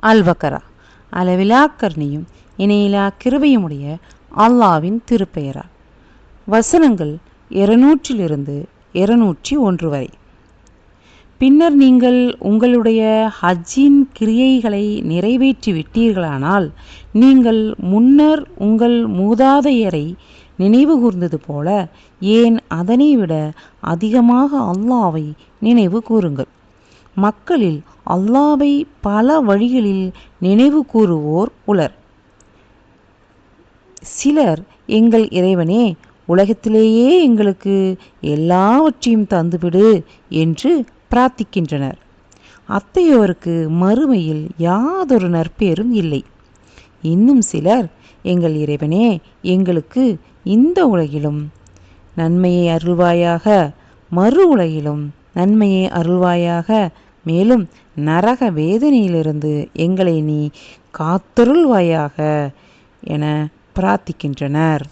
அல்-பக்ரா. அளவிலா கருணையும் இணையிலா கிருபையுமுடைய அல்லாவின் திருப்பெயரால். வசனங்கள் 200 201 வரை. பின்னர் நீங்கள் உங்களுடைய ஹஜ்ஜின் கிரியைகளை நிறைவேற்றி விட்டீர்களானால், நீங்கள் முன்னர் உங்கள் மூதாதையரை நினைவு கூர்ந்தது போல, ஏன் அதனை விட அதிகமாக அல்லாவை நினைவு கூறுங்கள். மக்களில் அல்லாவை பல வழிகளில் நினைவு கூறுவோர் உளர். சிலர், எங்கள் இறைவனே, உலகத்திலேயே எங்களுக்கு எல்லாவற்றையும் தந்துவிடு என்று பிரார்த்திக்கின்றனர். அத்தையோருக்கு மறுமையில் யாதொரு நற்பேரும் இல்லை. இன்னும் சிலர், எங்கள் இறைவனே, எங்களுக்கு இந்த உலகிலும் நன்மையை அருள்வாயாக, மறு உலகிலும் நன்மையை அருள்வாயாக, மேலும் நரக வேதனையிலிருந்து எங்களை நீ காத்தருள்வாயாக என பிரார்த்திக்கின்றனர்.